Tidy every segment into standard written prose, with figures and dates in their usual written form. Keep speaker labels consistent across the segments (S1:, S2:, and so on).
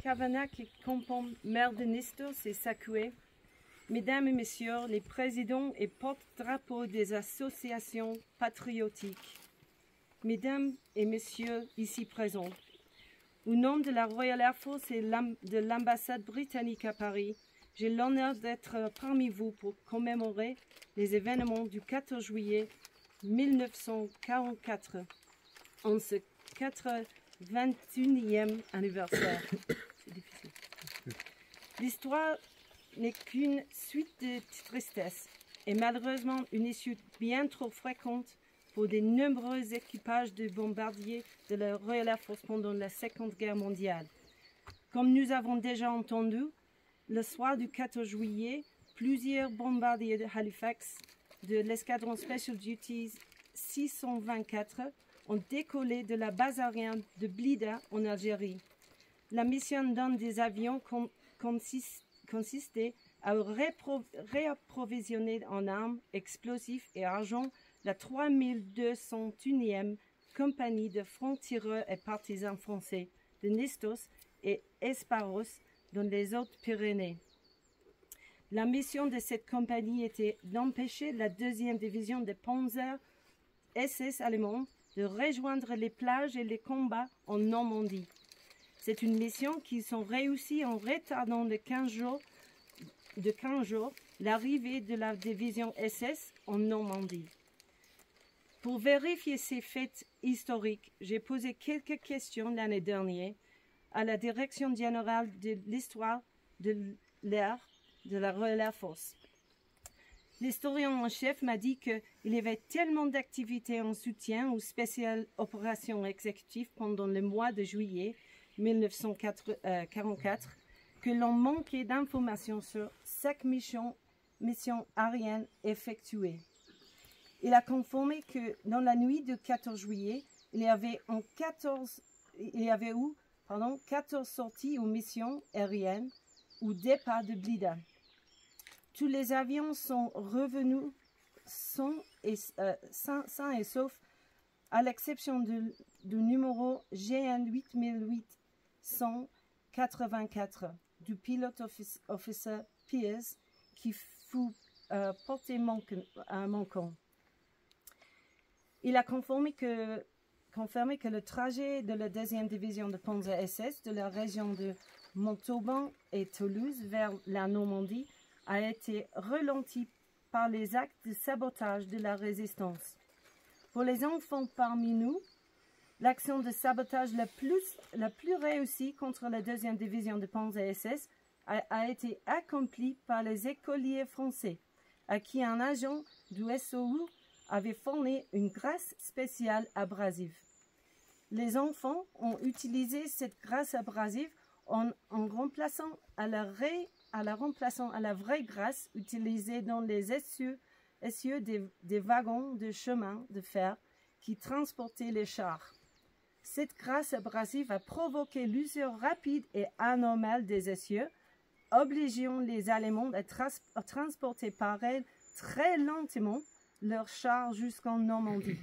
S1: Cavanac et Compom, maire de Nistos et Sakoué, Mesdames et Messieurs les présidents et porte-drapeaux des associations patriotiques, Mesdames et Messieurs ici présents, au nom de la Royal Air Force et de l'ambassade britannique à Paris, j'ai l'honneur d'être parmi vous pour commémorer les événements du 14 juillet 1944, en ce 21e anniversaire. C'est difficile. L'histoire n'est qu'une suite de tristesse et malheureusement une issue bien trop fréquente pour de nombreux équipages de bombardiers de la Royal Air Force pendant la Seconde Guerre mondiale. Comme nous avons déjà entendu, le soir du 14 juillet, plusieurs bombardiers de Halifax de l'escadron Special Duties 624 ont décollé de la base aérienne de Blida en Algérie. La mission d'un des avions consistait à réapprovisionner en armes, explosifs et argent la 3201e compagnie de francs-tireurs et partisans français de Nistos et Esparos dans les Hautes-Pyrénées. La mission de cette compagnie était d'empêcher la 2e division de Panzer SS allemands de rejoindre les plages et les combats en Normandie. C'est une mission qui sont réussie en retardant de 15 jours l'arrivée de la division SS en Normandie. Pour vérifier ces faits historiques, j'ai posé quelques questions l'année dernière à la Direction générale de l'histoire de l'air de la Royal Air Force. L'historien en chef m'a dit qu'il y avait tellement d'activités en soutien aux spéciales opérations exécutives pendant le mois de juillet 1944 que l'on manquait d'informations sur chaque mission aérienne effectuée. Il a confirmé que dans la nuit du 14 juillet, il y avait eu 14 sorties aux missions aériennes ou départ de Blida. Tous les avions sont revenus sains et saufs, à l'exception du numéro GN 8884 du pilote officer Pierce qui fut porté manquant. Il a confirmé que le trajet de la 2e division de Panzer SS de la région de Montauban et Toulouse vers la Normandie a été ralenti par les actes de sabotage de la résistance. Pour les enfants parmi nous, l'action de sabotage la plus réussie contre la 2e division de Panzer SS a été accomplie par les écoliers français, à qui un agent du SOU avait fourni une graisse spéciale abrasive. Les enfants ont utilisé cette graisse abrasive en remplaçant à la vraie graisse utilisée dans les essieux des wagons de chemin de fer qui transportaient les chars. Cette graisse abrasive a provoqué l'usure rapide et anormale des essieux, obligeant les Allemands à transporter par elle très lentement leurs chars jusqu'en Normandie.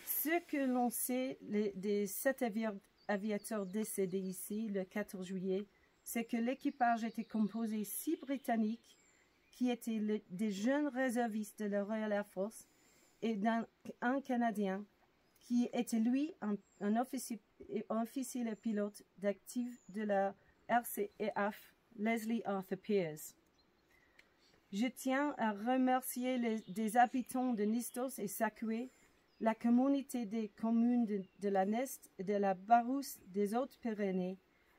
S1: Ce que l'on sait des 7 aviateurs décédés ici le 14 juillet, c'est que l'équipage était composé 6 Britanniques qui étaient des jeunes réservistes de la Royal Air Force et un Canadien qui était lui un officier pilote d'actif de la RCAF, Leslie Arthur Pierce. Je tiens à remercier des habitants de Nistos et Sakoué, la communauté des communes de la Nest et de la Barousse des Hautes-Pyrénées,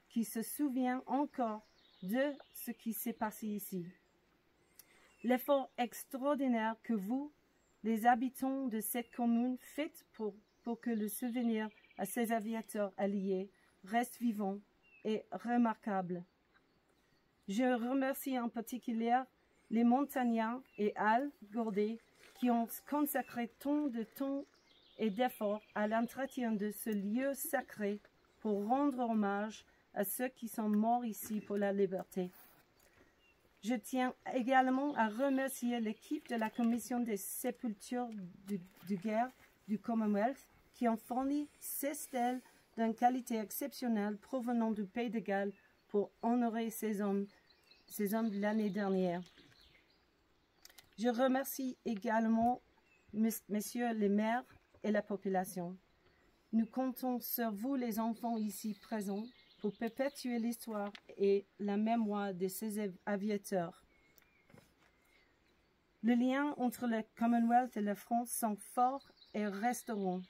S1: qui se souvient encore de ce qui s'est passé ici. L'effort extraordinaire que vous, les habitants de cette commune, faites pour que le souvenir à ces aviateurs alliés reste vivant est remarquable. Je remercie en particulier les montagnards et Al Gourdé qui ont consacré tant de temps et d'efforts à l'entretien de ce lieu sacré pour rendre hommage à ceux qui sont morts ici pour la liberté. Je tiens également à remercier l'équipe de la commission des sépultures de guerre du Commonwealth qui ont fourni ces stèles d'une qualité exceptionnelle provenant du Pays de Galles pour honorer ces hommes de l'année dernière. Je remercie également messieurs les maires et la population. Nous comptons sur vous, les enfants ici présents, pour perpétuer l'histoire et la mémoire de ces aviateurs. Le lien entre le Commonwealth et la France sont forts et resteront.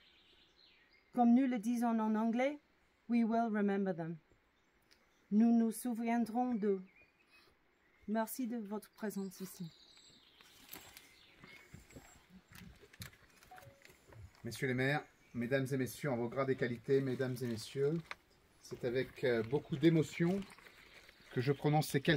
S1: Comme nous le disons en anglais, we will remember them. Nous nous souviendrons d'eux. Merci de votre présence ici.
S2: Messieurs les maires, mesdames et messieurs, en vos grades et qualités, mesdames et messieurs, c'est avec beaucoup d'émotion que je prononce ces quelques